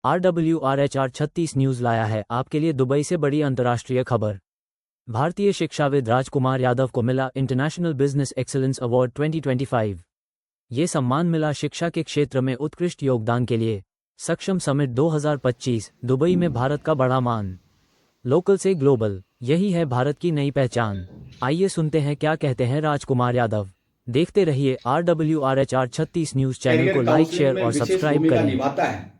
RWRHR 36 news लाया है आपके लिए दुबई से बड़ी अंतर्राष्ट्रीय खबर। भारतीय शिक्षाविद राजकुमार यादव को मिला इंटरनेशनल बिजनेस एक्सीलेंस अवार्ड 2025। ये सम्मान मिला शिक्षा के क्षेत्र में उत्कृष्ट योगदान के लिए। सक्षम समिट 2025 दुबई में भारत का बड़ा मान। लोकल से ग्लोबल, यही है भारत की नई पहचान। आइए सुनते हैं क्या कहते हैं राजकुमार यादव। देखते रहिए RWRHR 36 न्यूज़ चैनल को लाइक, शेयर और सब्सक्राइब करें। निभाता है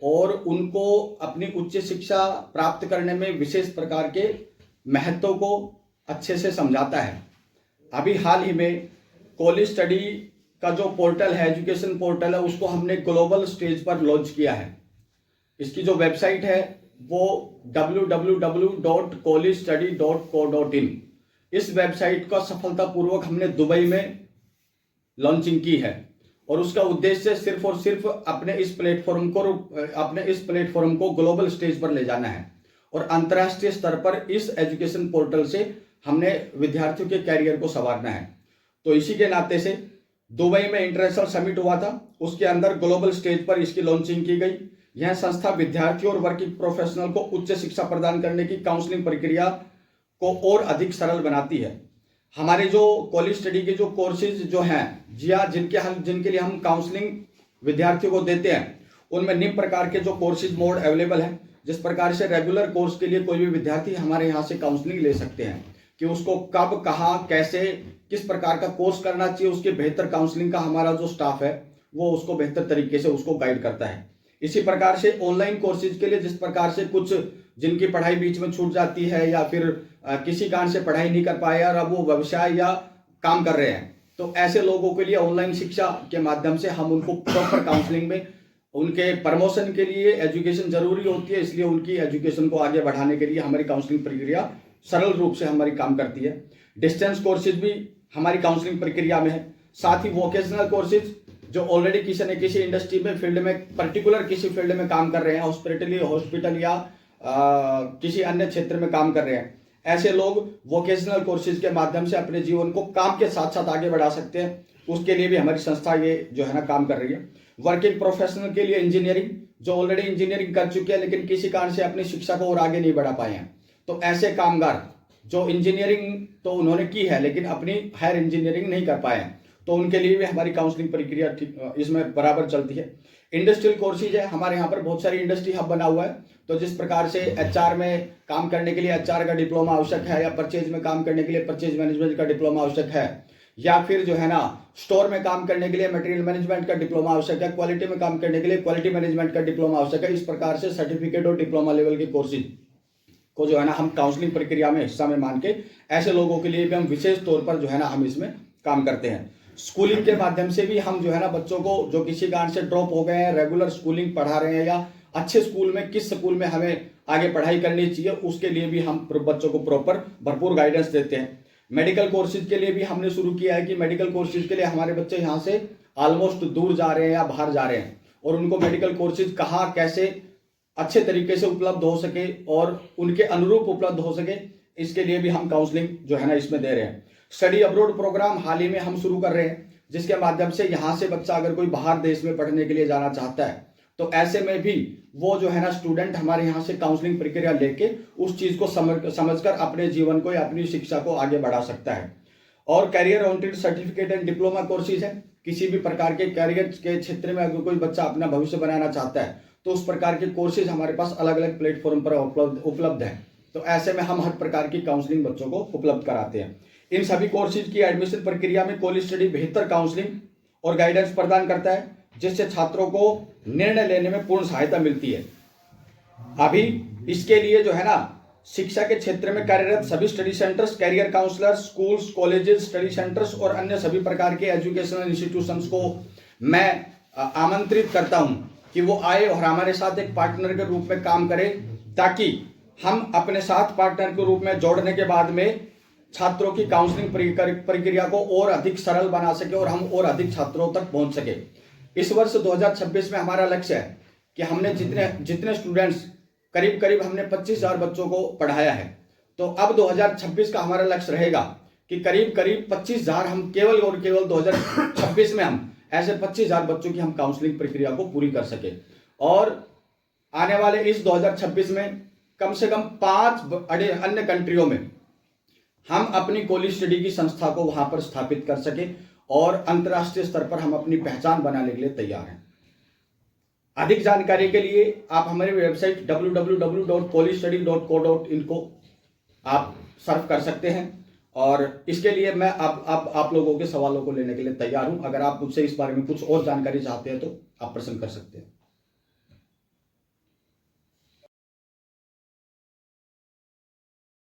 और उनको अपनी उच्च शिक्षा प्राप्त करने में विशेष प्रकार के महत्व को अच्छे से समझाता है। अभी हाल ही में कॉलेज स्टडी का जो पोर्टल है, एजुकेशन पोर्टल है, उसको हमने ग्लोबल स्टेज पर लॉन्च किया है। इसकी जो वेबसाइट है वो www.collegestudy.co.in, इस वेबसाइट का सफलतापूर्वक हमने दुबई में लॉन्चिंग की है और उसका उद्देश्य सिर्फ और सिर्फ अपने इस प्लेटफॉर्म को ग्लोबल स्टेज पर ले जाना है और अंतर्राष्ट्रीय स्तर पर इस एजुकेशन पोर्टल से हमने विद्यार्थियों के कैरियर को संवारना है। तो इसी के नाते से दुबई में इंटरनेशनल समिट हुआ था, उसके अंदर ग्लोबल स्टेज पर इसकी लॉन्चिंग की गई। यह संस्था विद्यार्थियों और वर्किंग प्रोफेशनल को उच्च शिक्षा प्रदान करने की काउंसलिंग प्रक्रिया को और अधिक सरल बनाती है। हमारे जो कॉलेज स्टडी के जो कोर्सेज जो हैं, जी हाँ, जिनके लिए हम काउंसलिंग विद्यार्थियों को देते हैं, उनमें निम्न प्रकार के जो कोर्सेज मोड अवेलेबल हैं। जिस प्रकार से रेगुलर कोर्स के लिए कोई भी विद्यार्थी हमारे यहाँ से काउंसलिंग ले सकते हैं कि उसको कब, कहाँ, कैसे, किस प्रकार का कोर्स करना चाहिए, उसके बेहतर काउंसलिंग का हमारा जो स्टाफ है वो उसको बेहतर तरीके से उसको गाइड करता है। इसी प्रकार से ऑनलाइन कोर्सेज के लिए जिस प्रकार से कुछ जिनकी पढ़ाई बीच में छूट जाती है या फिर किसी कारण से पढ़ाई नहीं कर पाए और अब वो व्यवसाय या काम कर रहे हैं, तो ऐसे लोगों के लिए ऑनलाइन शिक्षा के माध्यम से हम उनको प्रॉपर काउंसलिंग में, उनके प्रमोशन के लिए एजुकेशन जरूरी होती है, इसलिए उनकी एजुकेशन को आगे बढ़ाने के लिए हमारी काउंसलिंग प्रक्रिया सरल रूप से हमारी काम करती है। डिस्टेंस कोर्सेज भी हमारी काउंसलिंग प्रक्रिया में है। साथ ही वोकेशनल कोर्सेज जो ऑलरेडी किसी न किसी इंडस्ट्री में, फील्ड में, पर्टिकुलर किसी फील्ड में काम कर रहे हैं, हॉस्पिटल या किसी अन्य क्षेत्र में काम कर रहे हैं, ऐसे लोग वोकेशनल कोर्सेज के माध्यम से अपने जीवन को काम के साथ साथ आगे बढ़ा सकते हैं। उसके लिए भी हमारी संस्था ये जो है ना काम कर रही है। वर्किंग प्रोफेशनल के लिए इंजीनियरिंग, जो ऑलरेडी इंजीनियरिंग कर चुके हैं लेकिन किसी कारण से अपनी शिक्षा को और आगे नहीं बढ़ा पाए हैं, तो ऐसे कामगार जो इंजीनियरिंग तो उन्होंने की है लेकिन अपनी हायर इंजीनियरिंग नहीं कर पाए हैं, तो उनके लिए भी हमारी काउंसलिंग प्रक्रिया इसमें बराबर चलती है। इंडस्ट्रियल कोर्सेज है, हमारे यहाँ पर बहुत सारी इंडस्ट्री हब बना हुआ है, तो जिस प्रकार से एचआर में काम करने के लिए एचआर का डिप्लोमा आवश्यक है, या परचेज में काम करने के लिए परचेज मैनेजमेंट का डिप्लोमा आवश्यक है, या फिर जो है ना स्टोर में काम करने के लिए मटेरियल मैनेजमेंट का डिप्लोमा आवश्यक है, क्वालिटी में काम करने के लिए क्वालिटी मैनेजमेंट का डिप्लोमा आवश्यक है। इस प्रकार से सर्टिफिकेट और डिप्लोमा लेवल के कोर्सेज को जो है ना हम काउंसलिंग प्रक्रिया में हिस्सा में मान के ऐसे लोगों के लिए भी हम विशेष तौर पर जो है ना हम इसमें काम करते हैं। स्कूलिंग के माध्यम से भी हम जो है ना बच्चों को जो किसी कारण से ड्रॉप हो गए हैं, रेगुलर स्कूलिंग पढ़ा रहे हैं या अच्छे स्कूल में, किस स्कूल में हमें आगे पढ़ाई करनी चाहिए, उसके लिए भी हम बच्चों को प्रॉपर भरपूर गाइडेंस देते हैं। मेडिकल कोर्सेज के लिए भी हमने शुरू किया है कि मेडिकल कोर्सेज के लिए हमारे बच्चे यहाँ से ऑलमोस्ट दूर जा रहे हैं या बाहर जा रहे हैं, और उनको मेडिकल कोर्सेज कहाँ कैसे अच्छे तरीके से उपलब्ध हो सके और उनके अनुरूप उपलब्ध हो सके, इसके लिए भी हम काउंसलिंग जो है ना इसमें दे रहे हैं। स्टडी अब्रोड प्रोग्राम हाल ही में हम शुरू कर रहे हैं, जिसके माध्यम से यहाँ से बच्चा अगर कोई बाहर देश में पढ़ने के लिए जाना चाहता है, तो ऐसे में भी वो जो है ना स्टूडेंट हमारे यहाँ से काउंसलिंग प्रक्रिया लेके उस चीज को समझकर अपने जीवन को या अपनी शिक्षा को आगे बढ़ा सकता है। और career oriented certificate and diploma courses है, किसी भी प्रकार के कैरियर के क्षेत्र में अगर कोई बच्चा अपना भविष्य बनाना चाहता है तो उस प्रकार के कोर्सेज हमारे पास अलग अलग प्लेटफॉर्म पर उपलब्ध है। तो ऐसे में हम हर प्रकार की काउंसलिंग बच्चों को उपलब्ध कराते हैं। इन सभी कोर्सेज की एडमिशन प्रक्रिया में कॉलेज स्टडी बेहतर काउंसलिंग और गाइडेंस प्रदान करता है, जिससे छात्रों को निर्णय लेने में पूर्ण सहायता मिलती है। अभी इसके लिए जो है ना शिक्षा के क्षेत्र में कार्यरत सभी study centres, career counsellors, schools, colleges, study centres और अन्य सभी प्रकार के एजुकेशनल इंस्टीट्यूशंस को मैं आमंत्रित करता हूं कि वो आए और हमारे साथ एक पार्टनर के रूप में काम करें, ताकि हम अपने साथ पार्टनर के रूप में जोड़ने के बाद में छात्रों की काउंसलिंग प्रक्रिया को और अधिक सरल बना सके और हम और अधिक छात्रों तक पहुंच सके। इस वर्ष 2026 में हमारा लक्ष्य है कि हमने जितने स्टूडेंट्स करीब हमने 25,000 बच्चों को पढ़ाया है, तो अब 2026 का हमारा लक्ष्य रहेगा कि करीब 25,000 हम केवल और केवल 2026 में हम ऐसे 25,000 बच्चों की हम काउंसलिंग प्रक्रिया को पूरी कर सके। और आने वाले इस 2026 में कम से कम 5 अन्य कंट्रियों में हम अपनी कोली स्टडी की संस्था को वहां पर स्थापित कर सके और अंतर्राष्ट्रीय स्तर पर हम अपनी पहचान बनाने के लिए तैयार हैं। अधिक जानकारी के लिए आप हमारी वेबसाइट www.polystudy.co.in को आप सर्फ कर सकते हैं और इसके लिए मैं आप लोगों के सवालों को लेने के लिए तैयार हूं। अगर आप मुझसे इस बारे में कुछ और जानकारी चाहते हैं तो आप प्रश्न कर सकते हैं।